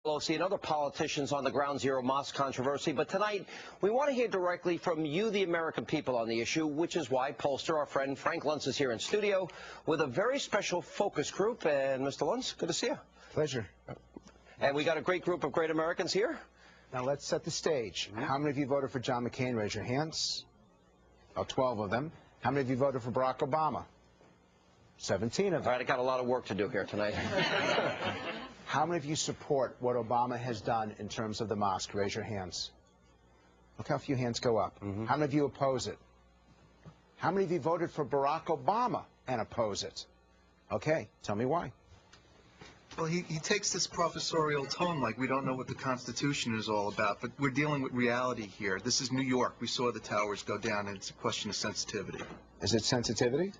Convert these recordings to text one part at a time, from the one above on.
Pelosi and other politicians on the Ground Zero mosque controversy, but tonight we want to hear directly from you, the American people, on the issue, which is why pollster, our friend Frank Luntz, is here in studio with a very special focus group. And Mr. Luntz, good to see you. Pleasure. And we got a great group of great Americans here. Now let's set the stage. How many of you voted for John McCain? Raise your hands. About 12 of them. How many of you voted for Barack Obama? 17 of them. All right, I got a lot of work to do here tonight. How many of you support what Obama has done in terms of the mosque? Raise your hands. Look how few hands go up. How many of you oppose it? How many of you voted for Barack Obama and oppose it? Okay, tell me why. Well, he takes this professorial tone like we don't know what the Constitution is all about, but we're dealing with reality here. This is New York. We saw the towers go down, and it's a question of sensitivity. Is it sensitivity?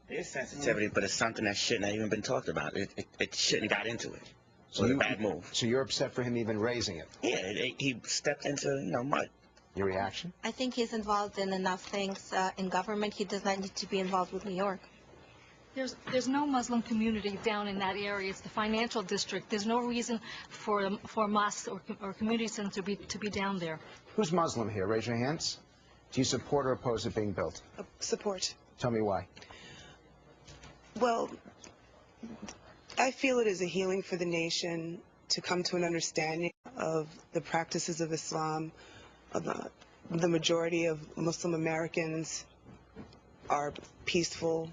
It is sensitivity, but it's something that shouldn't have even been talked about. It shouldn't have got into it. So it's a bad move. So you're upset for him even raising it? Yeah, he stepped into, mud. Your reaction? I think he's involved in enough things in government. He does not need to be involved with New York. There's no Muslim community down in that area. It's the financial district. There's no reason for mosques or community centers to be down there. Who's Muslim here? Raise your hands. Do you support or oppose it being built? Support. Tell me why. Well, I feel it is a healing for the nation to come to an understanding of the practices of Islam. The majority of Muslim Americans are peaceful.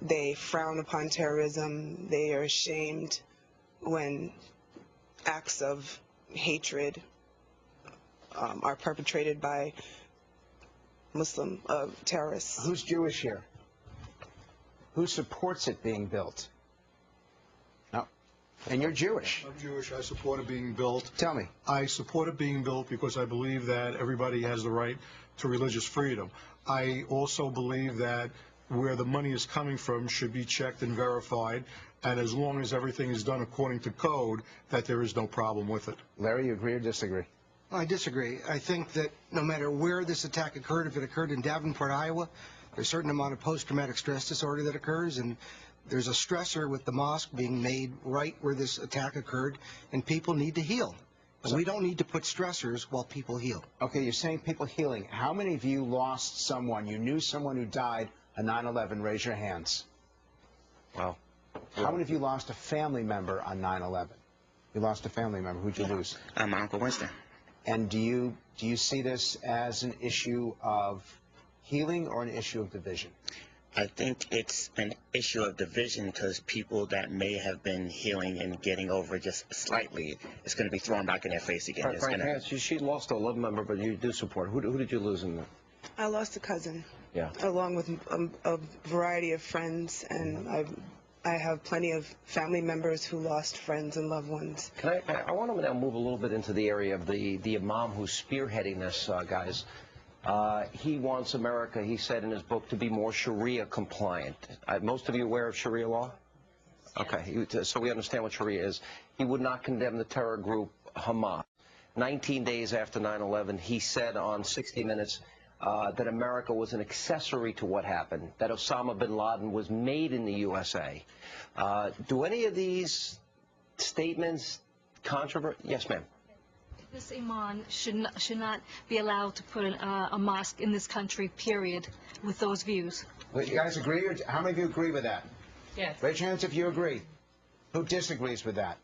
They frown upon terrorism. They are ashamed when acts of hatred are perpetrated by Muslim terrorists. Who's Jewish here? Who supports it being built? No. And you're Jewish. I'm Jewish. I support it being built. Tell me. I support it being built because I believe that everybody has the right to religious freedom. I also believe that where the money is coming from should be checked and verified, and as long as everything is done according to code, that there is no problem with it. Larry, you agree or disagree? I disagree. I think that no matter where this attack occurred, if it occurred in Davenport, Iowa, there's a certain amount of post-traumatic stress disorder that occurs, and there's a stressor with the mosque being made right where this attack occurred, and people need to heal. We don't need to put stressors while people heal. Okay, you're saying people healing. How many of you lost someone? You knew someone who died on 9/11. Raise your hands. Wow. How many of you lost a family member on 9/11? You lost a family member. Who'd you lose? My Uncle Winston. And do you see this as an issue of healing or an issue of division? I think it's an issue of division because people that may have been healing and getting over just slightly, it's going to be thrown back in their face again. Frank, she lost a love member, but you do support. Who did you lose in that? I lost a cousin. Yeah. Along with a variety of friends, and I have plenty of family members who lost friends and loved ones. I want to now move a little bit into the area of the imam who's spearheading this, guys. He wants America, he said in his book, to be more Sharia compliant. Most of you aware of Sharia law? Okay, so we understand what Sharia is. He would not condemn the terror group Hamas. 19 days after 9/11, he said on 60 Minutes that America was an accessory to what happened, that Osama bin Laden was made in the USA. Do any of these statements controversial? Yes, ma'am. This imam should not be allowed to put a mosque in this country, period, with those views. Wait, you guys agree? Or how many of you agree with that? Yes. Raise your hands if you agree. Who disagrees with that?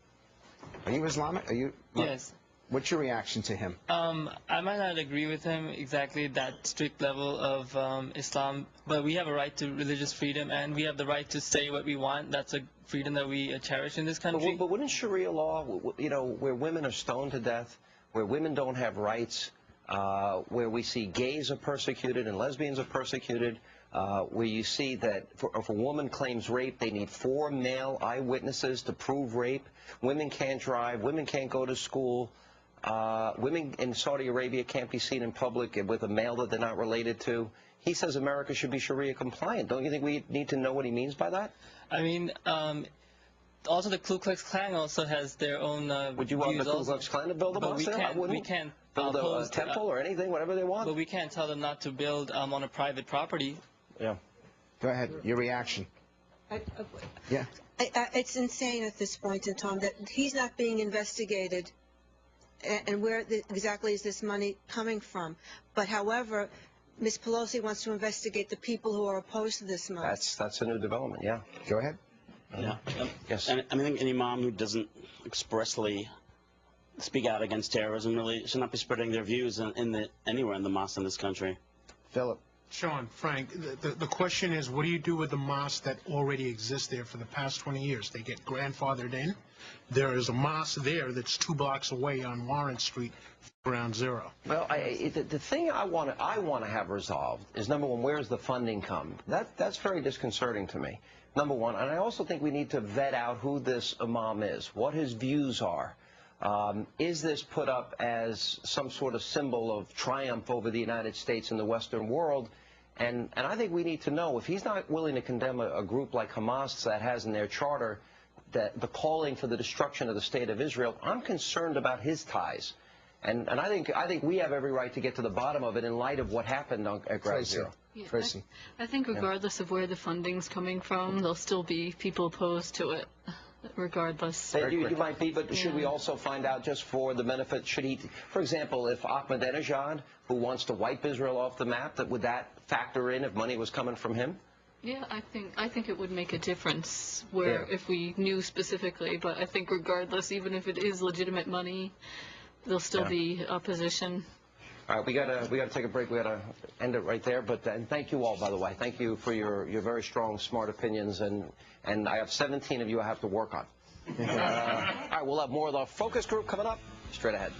Are you Islamic? Are you? Yes. What's your reaction to him? I might not agree with him exactly that strict level of Islam, but we have a right to religious freedom, and we have the right to say what we want. That's a freedom that we cherish in this country. But wouldn't Sharia law, where women are stoned to death, where women don't have rights, where we see gays are persecuted and lesbians are persecuted, where you see that if a woman claims rape, they need 4 male eyewitnesses to prove rape. Women can't drive. Women can't go to school. Women in Saudi Arabia can't be seen in public with a male that they're not related to. He says America should be Sharia compliant. Don't you think we need to know what he means by that? I mean, also the Ku Klux Klan also has their own Would you want the Ku Klux Klan to build a mosque there? We can't build a temple or anything, whatever they want? But we can't tell them not to build on a private property. Yeah. Go ahead. Your reaction. I, Yeah. It's insane at this point in time that he's not being investigated, and where exactly is this money coming from? But however, Ms. Pelosi wants to investigate the people who are opposed to this money. That's a new development. Yeah. Go ahead. Yeah. Yes. And I think any mom who doesn't expressly speak out against terrorism really should not be spreading their views anywhere in the mosque in this country. Philip. Sean, Frank, the question is, what do you do with the mosque that already exists there for the past 20 years? They get grandfathered in. There is a mosque there that's 2 blocks away on Warren Street, Ground Zero. Well, the thing I want to have resolved is, number one, where's the funding come? That's very disconcerting to me, number one. And I also think we need to vet out who this imam is, what his views are. Is this put up as some sort of symbol of triumph over the United States and the Western world? And I think we need to know, if he's not willing to condemn a group like Hamas that has in their charter that the calling for the destruction of the state of Israel, I'm concerned about his ties. And I think we have every right to get to the bottom of it in light of what happened at Ground Zero. Yeah, Tracy. I think regardless of where the funding's coming from, there'll still be people opposed to it, regardless. You might be, but should we also find out, just for the benefit, should he, for example, if Ahmadinejad, who wants to wipe Israel off the map, would that factor in if money was coming from him? Yeah, I think it would make a difference if we knew specifically, but I think regardless, even if it is legitimate money, there'll still be opposition. All right, we gotta take a break. We gotta end it right there. But and thank you all, by the way. Thank you for your very strong, smart opinions. And I have 17 of you I have to work on. All right, we'll have more of the focus group coming up straight ahead.